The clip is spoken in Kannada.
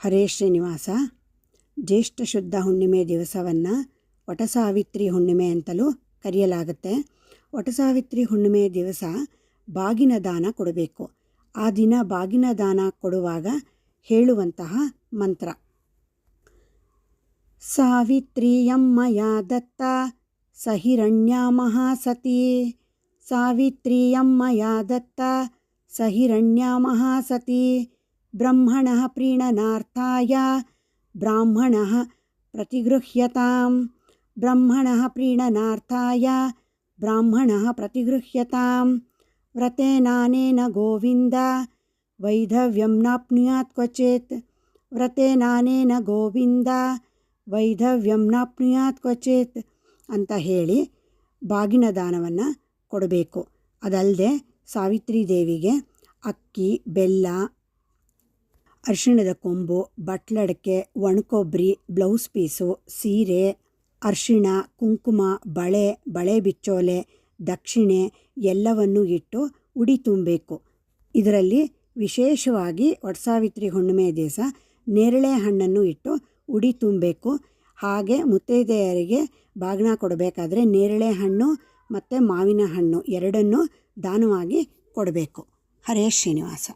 ಹರೇ ಶ್ರೀನಿವಾಸ. ಜ್ಯೇಷ್ಠ ಶುದ್ಧ ಹುಣ್ಣಿಮೆ ದಿವಸವನ್ನು ವಟಸಾವಿತ್ರಿ ಹುಣ್ಣಿಮೆ ಅಂತಲೂ ಕರೆಯಲಾಗುತ್ತೆ. ವಟಸಾವಿತ್ರಿ ಹುಣ್ಣಿಮೆ ದಿವಸ ಬಾಗಿನ ದಾನ ಕೊಡಬೇಕು. ಆ ದಿನ ಬಾಗಿನ ದಾನ ಕೊಡುವಾಗ ಹೇಳುವಂತಹ ಮಂತ್ರ: ಸಾವಿತ್ರಿಯಮ್ಮಯ ದತ್ತ ಸಹಿರಣ್ಯ ಮಹಾಸತಿ. ಸಾವಿತ್ರಿಯಮ್ಮಯ ದತ್ತ ಸಹಿರಣ್ಯ ಮಹಾಸತಿ. ಬ್ರಹ್ಮಣಃ ಪ್ರೀಣನಾರ್ಥಾಯ ಬ್ರಾಹ್ಮಣಃ ಪ್ರತಿಗೃಹ್ಯತಾಂ. ಬ್ರಹ್ಮಣಃ ಪ್ರೀಣನಾರ್ಥಾಯ ಬ್ರಾಹ್ಮಣಃ ಪ್ರತಿಗೃಹ್ಯತಾಂ. ವ್ರತೇನಾನೇನ ಗೋವಿಂದ ವೈಧವ್ಯಂ ನಾಪ್ನುಯಾತ್ ಕ್ವಚಿತ್. ವ್ರತೇನಾನೇನ ಗೋವಿಂದ ವೈಧವ್ಯಂ ನಾಪ್ನುಯಾತ್ ಕ್ವಚಿತ್ ಅಂತ ಹೇಳಿ ಬಾಗಿನ ದಾನವನ್ನು ಕೊಡಬೇಕು. ಅದಲ್ಲದೆ ಸಾವಿತ್ರಿ ದೇವಿಗೆ ಅಕ್ಕಿ, ಬೆಲ್ಲ, ಅರಿಶಿಣದ ಕೊಂಬು, ಬಟ್ಲಡಕೆ, ಒಣಕೊಬ್ಬರಿ, ಬ್ಲೌಸ್ ಪೀಸು, ಸೀರೆ, ಅರಿಶಿಣ, ಕುಂಕುಮ, ಬಳೆ ಬಿಚ್ಚೋಲೆ, ದಕ್ಷಿಣೆ ಎಲ್ಲವನ್ನು ಇಟ್ಟು ಉಡಿ ತುಂಬಬೇಕು. ಇದರಲ್ಲಿ ವಿಶೇಷವಾಗಿ ವಟಸಾವಿತ್ರಿ ಹುಣ್ಣಿಮೆ ದಿವಸ ನೇರಳೆ ಹಣ್ಣನ್ನು ಇಟ್ಟು ಉಡಿ ತುಂಬಬೇಕು. ಹಾಗೆ ಮುತ್ತೈದೆಯರಿಗೆ ಬಾಗಿನ ಕೊಡಬೇಕಾದ್ರೆ ನೇರಳೆ ಹಣ್ಣು ಮತ್ತು ಮಾವಿನ ಹಣ್ಣು ಎರಡನ್ನೂ ದಾನವಾಗಿ ಕೊಡಬೇಕು. ಹರೇ ಶ್ರೀನಿವಾಸ.